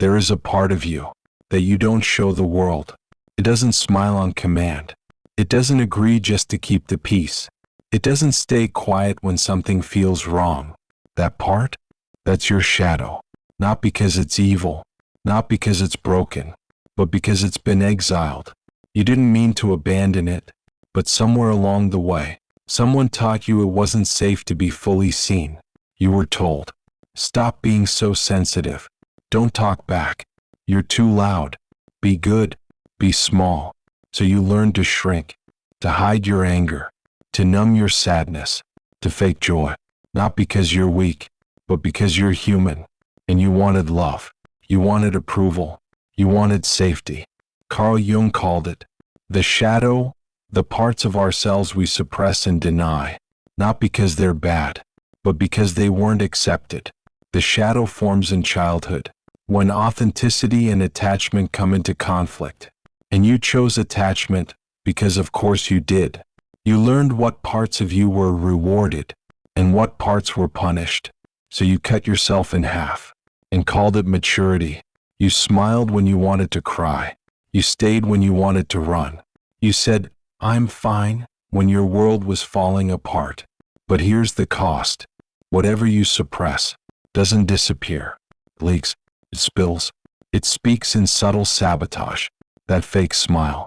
There is a part of you that you don't show the world. It doesn't smile on command. It doesn't agree just to keep the peace. It doesn't stay quiet when something feels wrong. That part? That's your shadow. Not because it's evil, not because it's broken, but because it's been exiled. You didn't mean to abandon it, but somewhere along the way, someone taught you it wasn't safe to be fully seen. You were told, stop being so sensitive. Don't talk back. You're too loud. Be good. Be small. So you learned to shrink, to hide your anger, to numb your sadness, to fake joy. Not because you're weak, but because you're human. And you wanted love. You wanted approval. You wanted safety. Carl Jung called it the shadow, the parts of ourselves we suppress and deny, not because they're bad, but because they weren't accepted. The shadow forms in childhood, when authenticity and attachment come into conflict. And you chose attachment because of course you did. You learned what parts of you were rewarded and what parts were punished. So you cut yourself in half and called it maturity. You smiled when you wanted to cry. You stayed when you wanted to run. You said, I'm fine, when your world was falling apart. But here's the cost. Whatever you suppress doesn't disappear. It leaks, it spills, it speaks in subtle sabotage. That fake smile,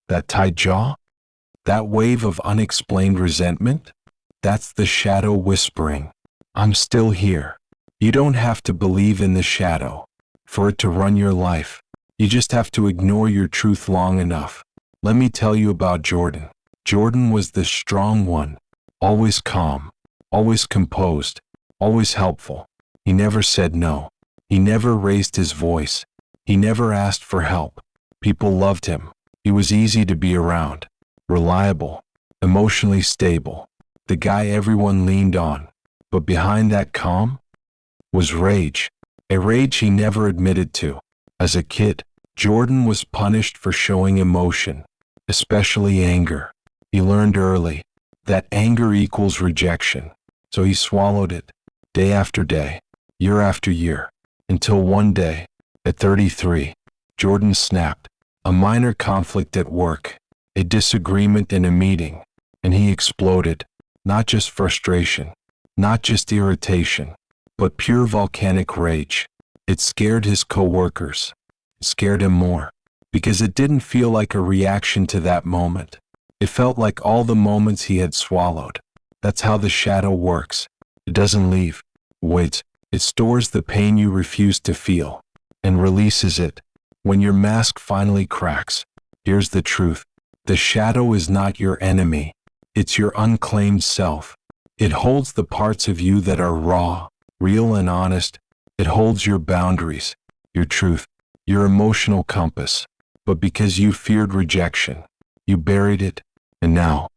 that tight jaw, that wave of unexplained resentment, that's the shadow whispering, I'm still here. You don't have to believe in the shadow for it to run your life. You just have to ignore your truth long enough. Let me tell you about Jordan. Jordan was the strong one, always calm, always composed, always helpful. He never said no. He never raised his voice. He never asked for help. People loved him. He was easy to be around, reliable, emotionally stable, the guy everyone leaned on. But behind that calm was rage, a rage he never admitted to. As a kid, Jordan was punished for showing emotion, especially anger. He learned early that anger equals rejection, so he swallowed it, day after day, year after year, until one day, at 33, Jordan snapped. A minor conflict at work, a disagreement in a meeting, and he exploded. Not just frustration, not just irritation, but pure volcanic rage. It scared his coworkers. It scared him more, because it didn't feel like a reaction to that moment. It felt like all the moments he had swallowed. That's how the shadow works. It doesn't leave. Waits. It stores the pain you refuse to feel, and releases it. When your mask finally cracks, here's the truth. The shadow is not your enemy. It's your unclaimed self. It holds the parts of you that are raw, real and honest. It holds your boundaries, your truth, your emotional compass. But because you feared rejection, you buried it, and now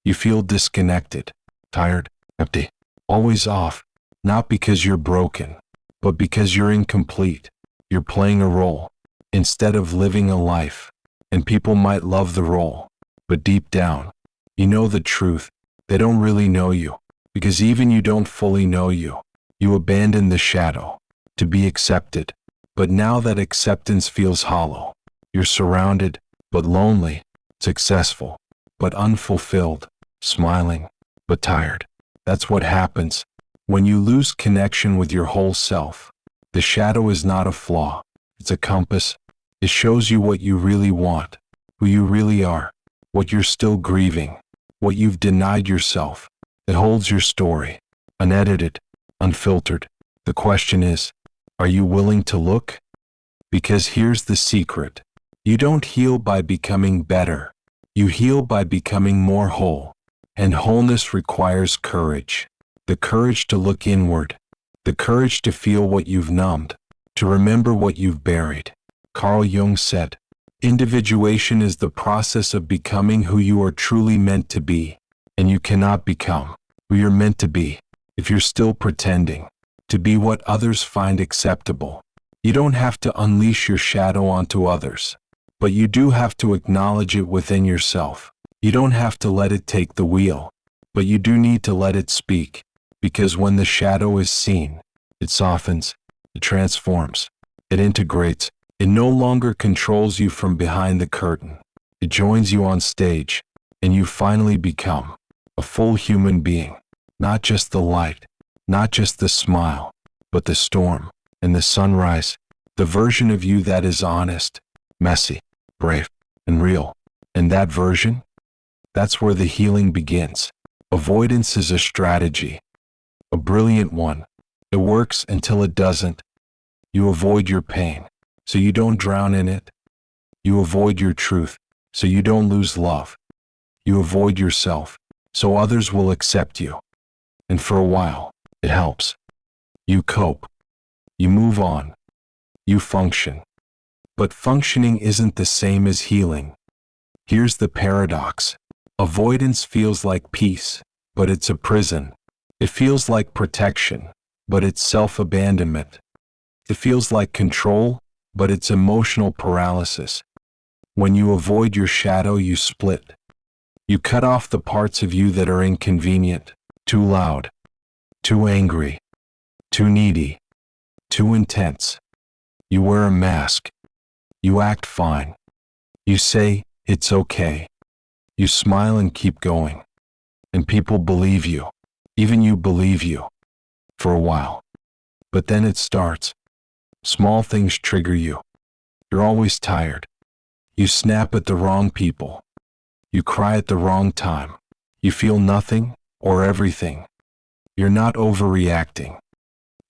you feel disconnected, tired, empty, always off. Not because you're broken, but because you're incomplete. You're playing a role instead of living a life, and people might love the role, but deep down, you know the truth. They don't really know you, because even you don't fully know you. You abandoned the shadow to be accepted, but now that acceptance feels hollow. You're surrounded, but lonely, successful, but unfulfilled, smiling, but tired. That's what happens when you lose connection with your whole self. The shadow is not a flaw. It's a compass. It shows you what you really want, who you really are, what you're still grieving, what you've denied yourself. It holds your story, unedited, unfiltered. The question is, are you willing to look? Because here's the secret. You don't heal by becoming better. You heal by becoming more whole. And wholeness requires courage. The courage to look inward. The courage to feel what you've numbed. To remember what you've buried. Carl Jung said, individuation is the process of becoming who you are truly meant to be, and you cannot become who you're meant to be if you're still pretending to be what others find acceptable. You don't have to unleash your shadow onto others, but you do have to acknowledge it within yourself. You don't have to let it take the wheel, but you do need to let it speak, because when the shadow is seen, it softens, it transforms, It integrates. It no longer controls you from behind the curtain. It joins you on stage, and you finally become a full human being. Not just the light, not just the smile, but the storm and the sunrise, the version of you that is honest, messy, brave, and real. And that version? That's where the healing begins. Avoidance is a strategy, a brilliant one. It works until it doesn't. You avoid your pain, so you don't drown in it. You avoid your truth, so you don't lose love. You avoid yourself, so others will accept you. And for a while, it helps. You cope. You move on. You function. But functioning isn't the same as healing. Here's the paradox. Avoidance feels like peace, but it's a prison. It feels like protection, but it's self-abandonment. It feels like control, but it's emotional paralysis. When you avoid your shadow, you split. You cut off the parts of you that are inconvenient, too loud, too angry, too needy, too intense. You wear a mask. You act fine. You say, it's okay. You smile and keep going. And people believe you. Even you believe you. For a while. But then it starts. Small things trigger you. You're always tired. You snap at the wrong people. You cry at the wrong time. You feel nothing or everything. You're not overreacting.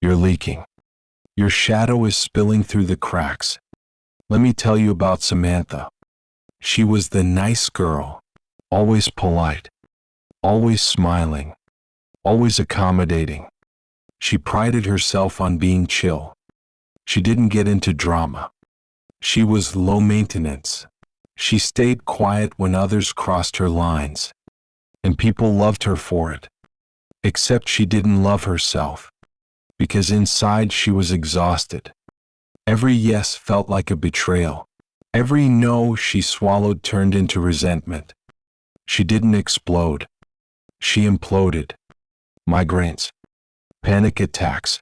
You're leaking. Your shadow is spilling through the cracks. Let me tell you about Samantha. She was the nice girl, always polite, always smiling, always accommodating. She prided herself on being chill. She didn't get into drama. She was low maintenance. She stayed quiet when others crossed her lines. And people loved her for it. Except she didn't love herself. Because inside she was exhausted. Every yes felt like a betrayal. Every no she swallowed turned into resentment. She didn't explode. She imploded. Migraines, panic attacks,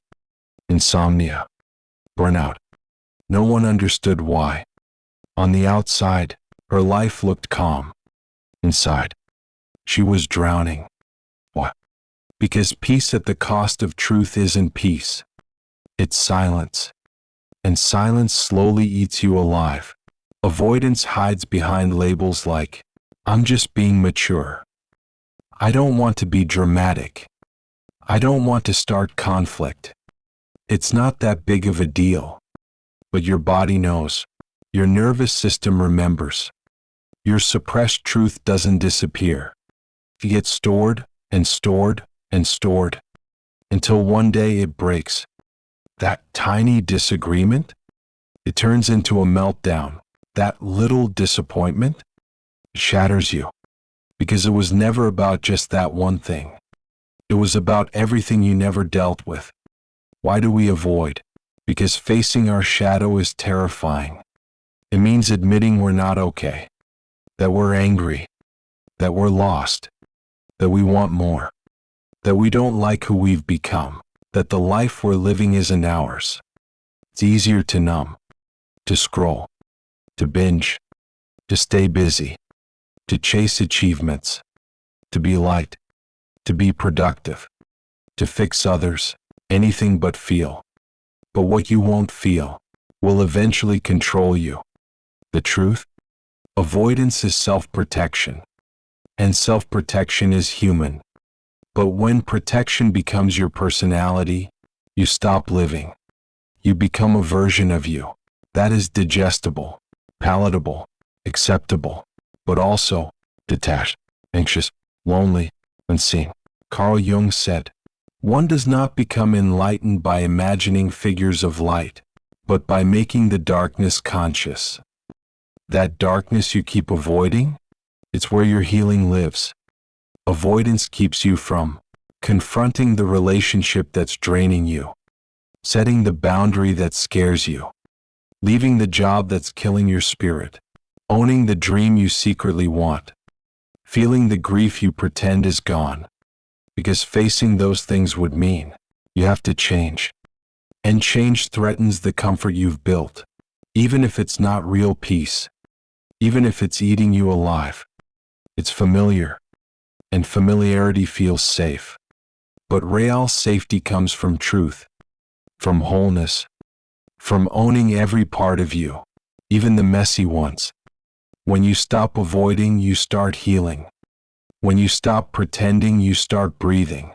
insomnia, burnout. No one understood why. On the outside, her life looked calm. Inside, she was drowning. Why? Because peace at the cost of truth isn't peace. It's silence. And silence slowly eats you alive. Avoidance hides behind labels like, I'm just being mature. I don't want to be dramatic. I don't want to start conflict. It's not that big of a deal. But your body knows. Your nervous system remembers. Your suppressed truth doesn't disappear. It gets stored and stored and stored until one day it breaks. That tiny disagreement, it turns into a meltdown. That little disappointment shatters you because it was never about just that one thing. It was about everything you never dealt with. Why do we avoid? Because facing our shadow is terrifying. It means admitting we're not okay, that we're angry, that we're lost, that we want more, that we don't like who we've become, that the life we're living isn't ours. It's easier to numb, to scroll, to binge, to stay busy, to chase achievements, to be liked, to be productive, to fix others, anything but feel. But what you won't feel will eventually control you. The truth? Avoidance is self-protection, and self-protection is human. But when protection becomes your personality, you stop living. You become a version of you that is digestible, palatable, acceptable, but also detached, anxious, lonely, unseen. Carl Jung said, one does not become enlightened by imagining figures of light, but by making the darkness conscious. That darkness you keep avoiding, it's where your healing lives. Avoidance keeps you from confronting the relationship that's draining you, setting the boundary that scares you, leaving the job that's killing your spirit, owning the dream you secretly want, feeling the grief you pretend is gone. Because facing those things would mean you have to change. And change threatens the comfort you've built, even if it's not real peace, even if it's eating you alive. It's familiar, and familiarity feels safe. But real safety comes from truth, from wholeness, from owning every part of you, even the messy ones. When you stop avoiding, you start healing. When you stop pretending, you start breathing.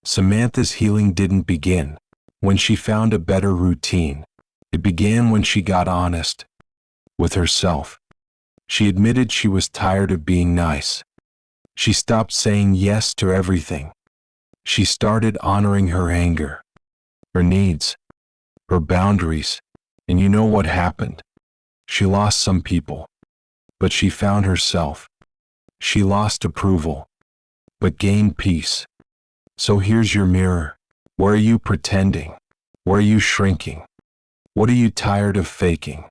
Samantha's healing didn't begin when she found a better routine. It began when she got honest with herself. She admitted she was tired of being nice. She stopped saying yes to everything. She started honoring her anger, her needs, her boundaries. And you know what happened? She lost some people, but she found herself. She lost approval, but gained peace. So here's your mirror. Where are you pretending? Where are you shrinking? What are you tired of faking?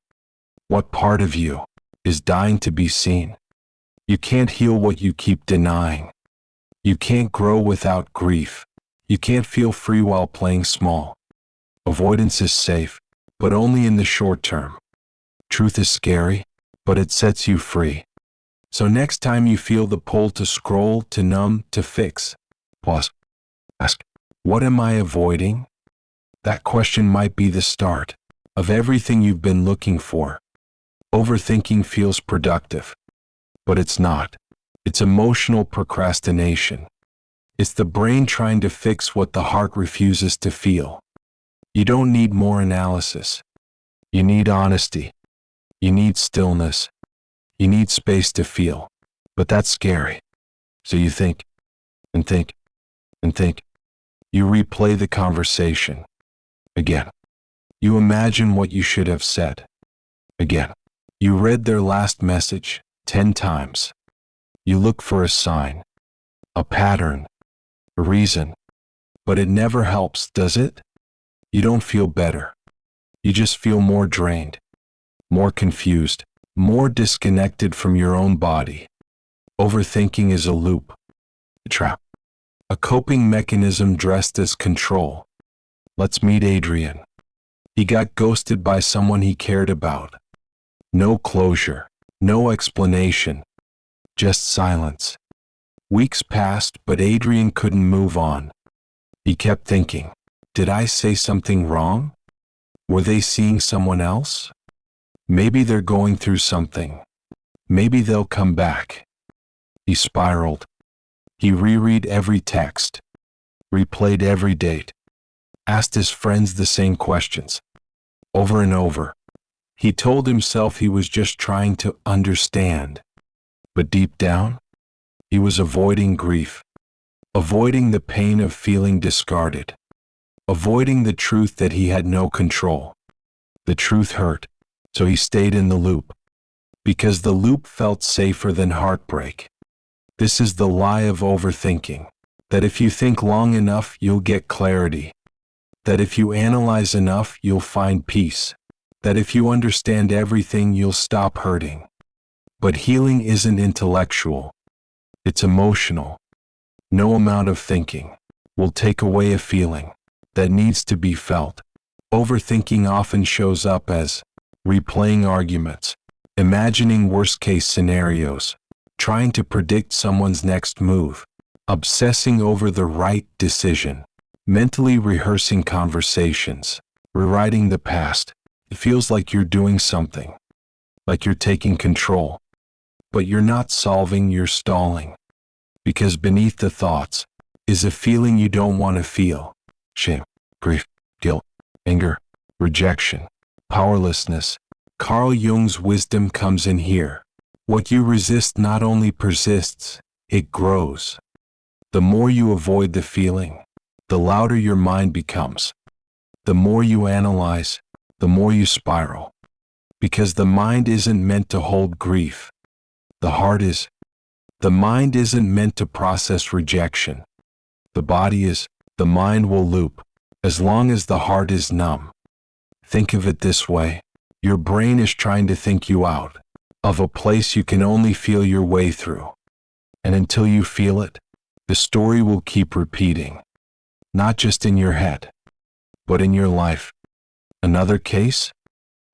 What part of you is dying to be seen? You can't heal what you keep denying. You can't grow without grief. You can't feel free while playing small. Avoidance is safe, but only in the short term. Truth is scary, but it sets you free. So next time you feel the pull to scroll, to numb, to fix, pause. Ask, what am I avoiding? That question might be the start of everything you've been looking for. Overthinking feels productive, but it's not. It's emotional procrastination. It's the brain trying to fix what the heart refuses to feel. You don't need more analysis. You need honesty. You need stillness. You need space to feel. But that's scary. So you think, and think, and think. You replay the conversation. Again. You imagine what you should have said. Again. You read their last message 10 times. You look for a sign, a pattern, a reason. But it never helps, does it? You don't feel better. You just feel more drained, more confused, more disconnected from your own body. Overthinking is a loop, a trap, a coping mechanism dressed as control. Let's meet Adrian. He got ghosted by someone he cared about. No closure, no explanation, just silence. Weeks passed, but Adrian couldn't move on. He kept thinking, did I say something wrong? Were they seeing someone else? Maybe they're going through something. Maybe they'll come back. He spiraled. He reread every text, replayed every date, asked his friends the same questions, over and over. He told himself he was just trying to understand. But deep down, he was avoiding grief, avoiding the pain of feeling discarded, avoiding the truth that he had no control. The truth hurt, so he stayed in the loop, because the loop felt safer than heartbreak. This is the lie of overthinking, that if you think long enough, you'll get clarity, that if you analyze enough, you'll find peace, that if you understand everything, you'll stop hurting. But healing isn't intellectual, it's emotional. No amount of thinking will take away a feeling that needs to be felt. Overthinking often shows up as replaying arguments, imagining worst-case scenarios, trying to predict someone's next move, obsessing over the right decision, mentally rehearsing conversations, rewriting the past. It feels like you're doing something, like you're taking control. But you're not solving, you're stalling. Because beneath the thoughts is a feeling you don't want to feel. Shame, grief, guilt, anger, rejection, powerlessness. Carl Jung's wisdom comes in here. What you resist not only persists, it grows. The more you avoid the feeling, the louder your mind becomes. The more you analyze, the more you spiral. Because the mind isn't meant to hold grief. The heart is. The mind isn't meant to process rejection. The body is. The mind will loop, as long as the heart is numb. Think of it this way. Your brain is trying to think you out of a place you can only feel your way through. And until you feel it, the story will keep repeating. Not just in your head, But in your life, another case?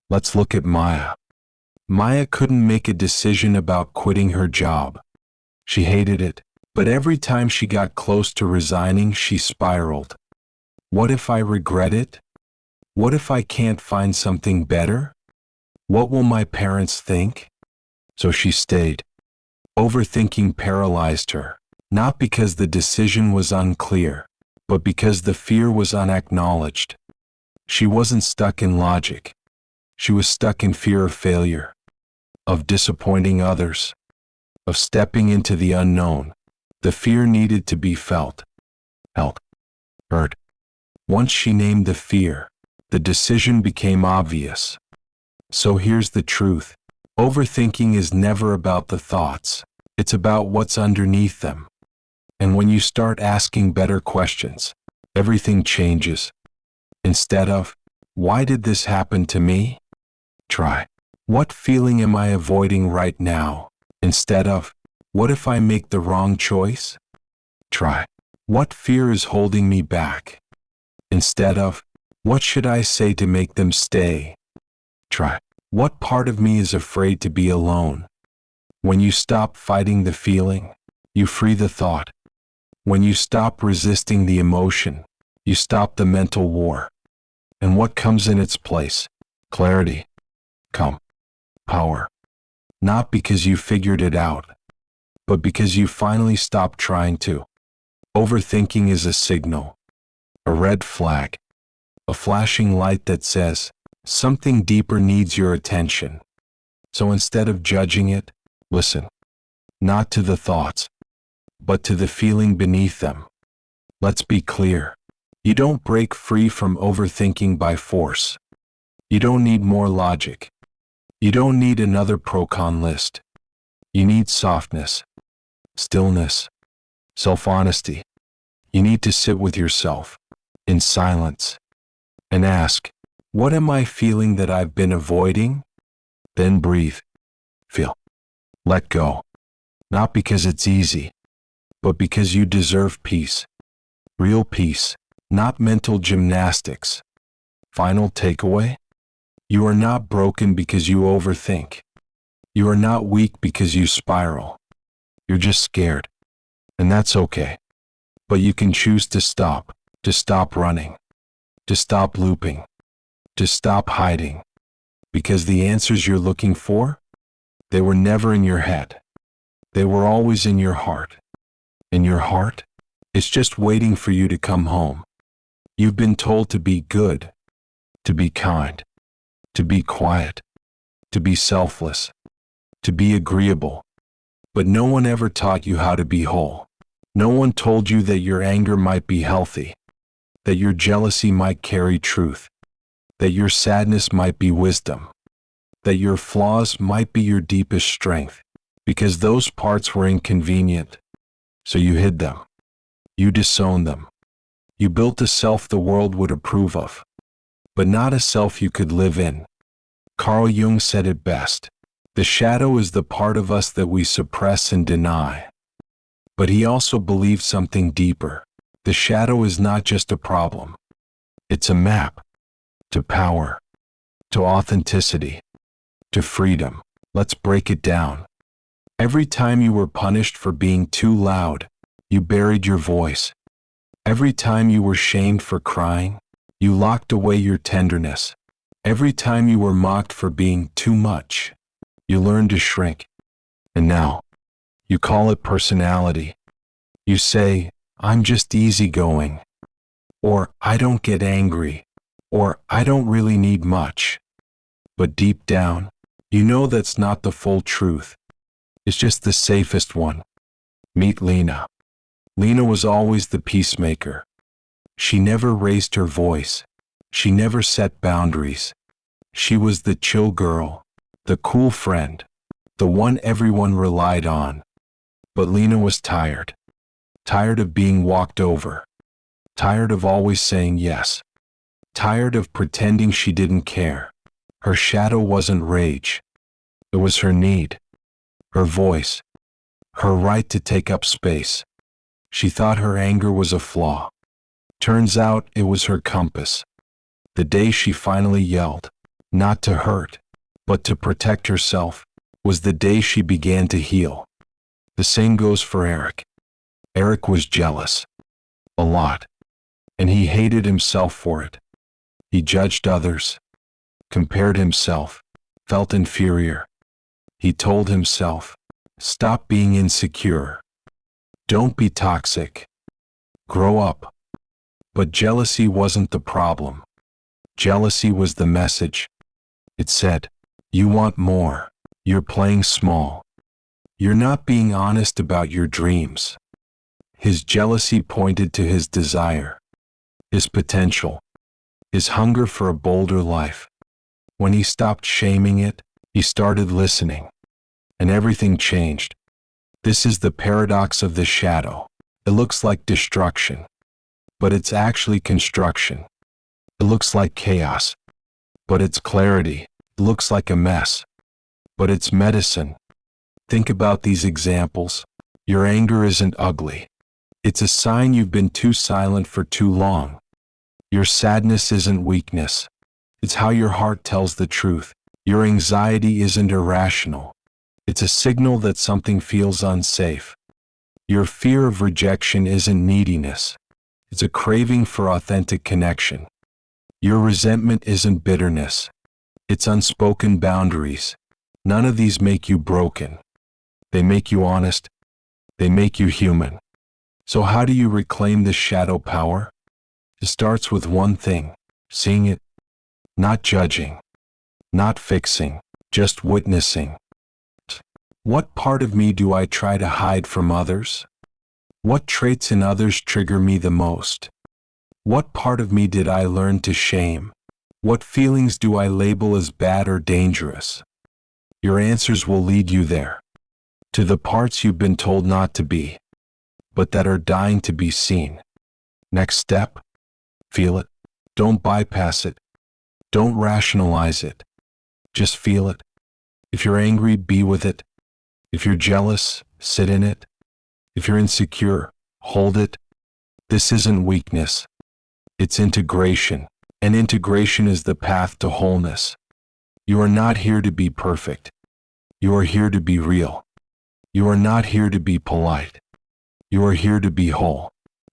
Let's look at Maya. Maya couldn't make a decision about quitting her job. She hated it, but every time she got close to resigning, she spiraled. What if I regret it? What if I can't find something better? What will my parents think? So she stayed. Overthinking paralyzed her, not because the decision was unclear, but because the fear was unacknowledged. She wasn't stuck in logic. She was stuck in fear of failure, of disappointing others, of stepping into the unknown. The fear needed to be felt, heard. Once she named the fear, the decision became obvious. So here's the truth. Overthinking is never about the thoughts. It's about what's underneath them. And when you start asking better questions, everything changes. Instead of, why did this happen to me? Try, what feeling am I avoiding right now? Instead of, what if I make the wrong choice? Try, what fear is holding me back? Instead of, what should I say to make them stay? Try, what part of me is afraid to be alone? When you stop fighting the feeling, you free the thought. When you stop resisting the emotion, you stop the mental war. And what comes in its place? Clarity. Calm. Power. Not because you figured it out, but because you finally stopped trying to. Overthinking is a signal, a red flag, a flashing light that says, something deeper needs your attention. So instead of judging it, listen. Not to the thoughts, but to the feeling beneath them. Let's be clear. You don't break free from overthinking by force. You don't need more logic. You don't need another pro-con list. You need softness, stillness, self-honesty. You need to sit with yourself, in silence, and ask, what am I feeling that I've been avoiding? Then breathe, feel, let go. Not because it's easy, but because you deserve peace. Real peace, not mental gymnastics. Final takeaway? You are not broken because you overthink. You are not weak because you spiral. You're just scared. And that's okay. But you can choose to stop running, to stop looping, to stop hiding. Because the answers you're looking for, they were never in your head. They were always in your heart. And your heart is just waiting for you to come home. You've been told to be good, to be kind, to be quiet, to be selfless, to be agreeable. But no one ever taught you how to be whole. No one told you that your anger might be healthy, that your jealousy might carry truth, that your sadness might be wisdom, that your flaws might be your deepest strength, because those parts were inconvenient. So you hid them. You disowned them. You built a self the world would approve of, but not a self you could live in. Carl Jung said it best. The shadow is the part of us that we suppress and deny. But he also believed something deeper. The shadow is not just a problem. It's a map to power, to authenticity, to freedom. Let's break it down. Every time you were punished for being too loud, you buried your voice. Every time you were shamed for crying, you locked away your tenderness. Every time you were mocked for being too much, you learned to shrink. And now, you call it personality. You say, I'm just easygoing, or I don't get angry, or I don't really need much. But deep down, you know that's not the full truth. It's just the safest one. Meet Lena. Lena was always the peacemaker. She never raised her voice. She never set boundaries. She was the chill girl, the cool friend, the one everyone relied on. But Lena was tired. Tired of being walked over. Tired of always saying yes. Tired of pretending she didn't care. Her shadow wasn't rage. It was her need. Her voice. Her right to take up space. She thought her anger was a flaw. Turns out it was her compass. The day she finally yelled, not to hurt, but to protect herself, was the day she began to heal. The same goes for Eric. Eric was jealous. A lot. And he hated himself for it. He judged others, compared himself, felt inferior. He told himself, stop being insecure. Don't be toxic. Grow up. But jealousy wasn't the problem. Jealousy was the message. It said, you want more. You're playing small. You're not being honest about your dreams. His jealousy pointed to his desire, his potential, his hunger for a bolder life. When he stopped shaming it, he started listening. And everything changed. This is the paradox of the shadow. It looks like destruction, but it's actually construction. It looks like chaos, but it's clarity. It looks like a mess, but it's medicine. Think about these examples. Your anger isn't ugly. It's a sign you've been too silent for too long. Your sadness isn't weakness. It's how your heart tells the truth. Your anxiety isn't irrational. It's a signal that something feels unsafe. Your fear of rejection isn't neediness. It's a craving for authentic connection. Your resentment isn't bitterness. It's unspoken boundaries. None of these make you broken. They make you honest. They make you human. So how do you reclaim this shadow power? It starts with one thing: seeing it, not judging, not fixing, just witnessing. What part of me do I try to hide from others? What traits in others trigger me the most? What part of me did I learn to shame? What feelings do I label as bad or dangerous? Your answers will lead you there, to the parts you've been told not to be, but that are dying to be seen. Next step: feel it. Don't bypass it. Don't rationalize it. Just feel it. If you're angry, be with it. If you're jealous, sit in it. If you're insecure, hold it. This isn't weakness. It's integration. And integration is the path to wholeness. You are not here to be perfect. You are here to be real. You are not here to be polite. You are here to be whole.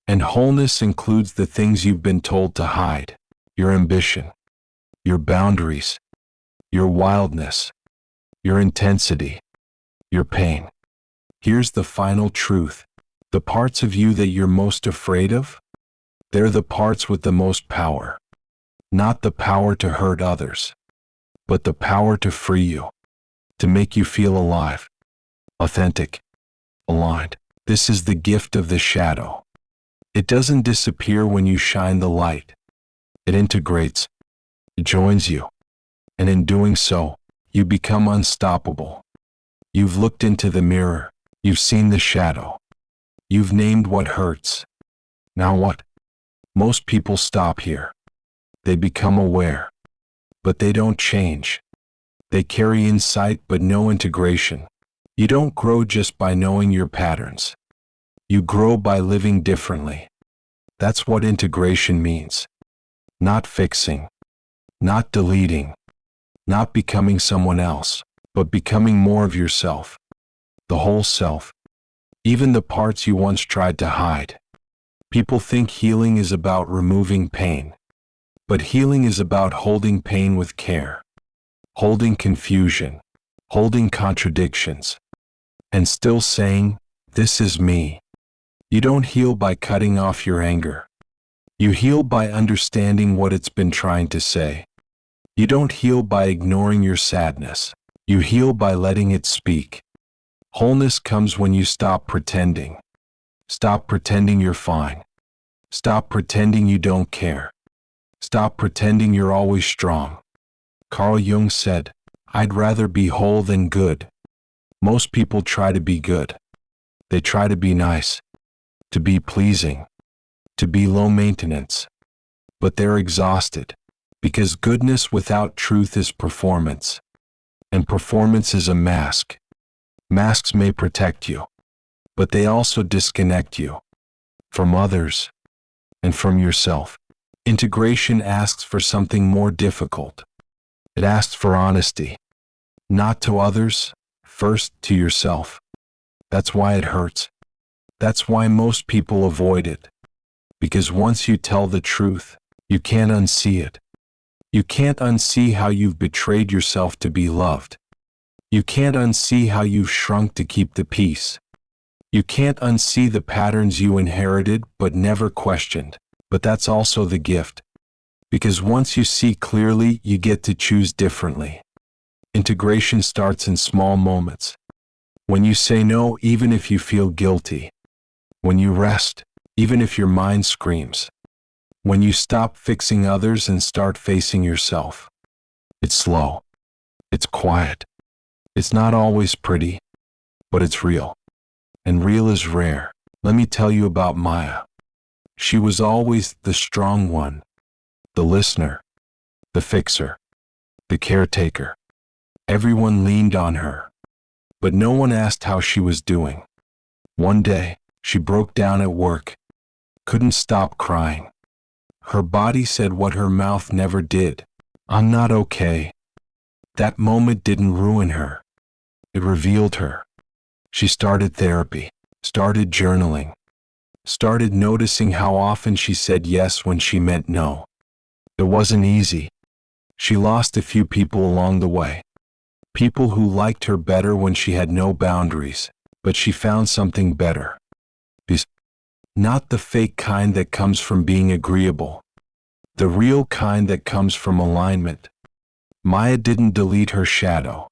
And wholeness includes the things you've been told to hide: your ambition, your boundaries, your wildness, your intensity, your pain. Here's the final truth. The parts of you that you're most afraid of, they're the parts with the most power. Not the power to hurt others, but the power to free you, to make you feel alive, authentic, aligned. This is the gift of the shadow. It doesn't disappear when you shine the light. It integrates, it joins you, and in doing so, you become unstoppable. You've looked into the mirror, you've seen the shadow, you've named what hurts. Now what? Most people stop here. They become aware, but they don't change. They carry insight but no integration. You don't grow just by knowing your patterns. You grow by living differently. That's what integration means. Not fixing, not deleting, not becoming someone else, but becoming more of yourself. The whole self. Even the parts you once tried to hide. People think healing is about removing pain. But healing is about holding pain with care, holding confusion, holding contradictions, and still saying, this is me. You don't heal by cutting off your anger. You heal by understanding what it's been trying to say. You don't heal by ignoring your sadness. You heal by letting it speak. Wholeness comes when you stop pretending. Stop pretending you're fine. Stop pretending you don't care. Stop pretending you're always strong. Carl Jung said, I'd rather be whole than good. Most people try to be good. They try to be nice, to be pleasing, to be low maintenance. But they're exhausted, because goodness without truth is performance. And performance is a mask. Masks may protect you, but they also disconnect you from others and from yourself. Integration asks for something more difficult. It asks for honesty. Not to others, first to yourself. That's why it hurts. That's why most people avoid it. Because once you tell the truth, you can't unsee it. You can't unsee how you've betrayed yourself to be loved. You can't unsee how you've shrunk to keep the peace. You can't unsee the patterns you inherited but never questioned. But that's also the gift. Because once you see clearly, you get to choose differently. Integration starts in small moments. When you say no, even if you feel guilty. When you rest, even if your mind screams. When you stop fixing others and start facing yourself. It's slow. It's quiet. It's not always pretty, but it's real. And real is rare. Let me tell you about Maya. She was always the strong one, the listener, the fixer, the caretaker. Everyone leaned on her, but no one asked how she was doing. One day, she broke down at work, couldn't stop crying. Her body said what her mouth never did. I'm not okay. That moment didn't ruin her. It revealed her. She started therapy, started journaling, started noticing how often she said yes when she meant no. It wasn't easy. She lost a few people along the way. People who liked her better when she had no boundaries, but she found something better. Peace. Not the fake kind that comes from being agreeable. The real kind that comes from alignment. Maya didn't delete her shadow.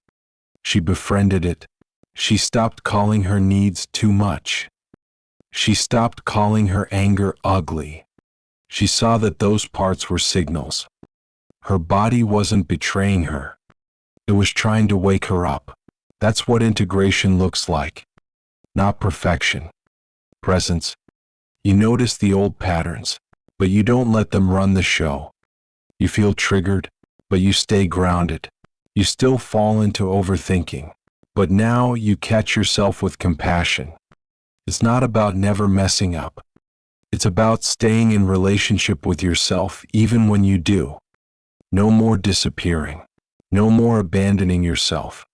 She befriended it. She stopped calling her needs too much. She stopped calling her anger ugly. She saw that those parts were signals. Her body wasn't betraying her. It was trying to wake her up. That's what integration looks like. Not perfection. Presence. You notice the old patterns, but you don't let them run the show. You feel triggered, but you stay grounded. You still fall into overthinking, but now you catch yourself with compassion. It's not about never messing up. It's about staying in relationship with yourself even when you do. No more disappearing. No more abandoning yourself.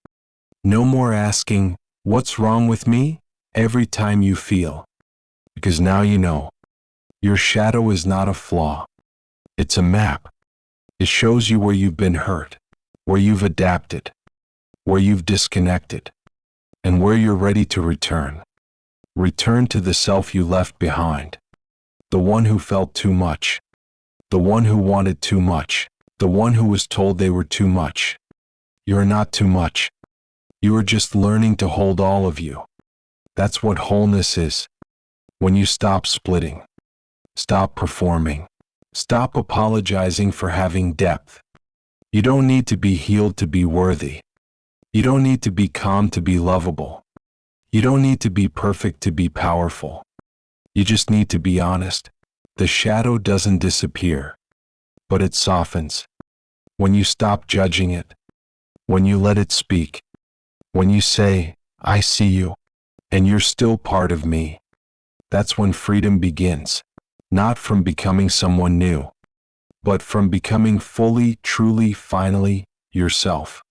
No more asking, "What's wrong with me?" every time you feel. Because now you know. Your shadow is not a flaw. It's a map. It shows you where you've been hurt, where you've adapted, where you've disconnected, and where you're ready to return. Return to the self you left behind. The one who felt too much. The one who wanted too much. The one who was told they were too much. You're not too much. You are just learning to hold all of you. That's what wholeness is. When you stop splitting, stop performing, stop apologizing for having depth. You don't need to be healed to be worthy. You don't need to be calm to be lovable. You don't need to be perfect to be powerful. You just need to be honest. The shadow doesn't disappear, but it softens. When you stop judging it, when you let it speak, when you say, "I see you, and you're still part of me," that's when freedom begins. Not from becoming someone new, but from becoming fully, truly, finally yourself.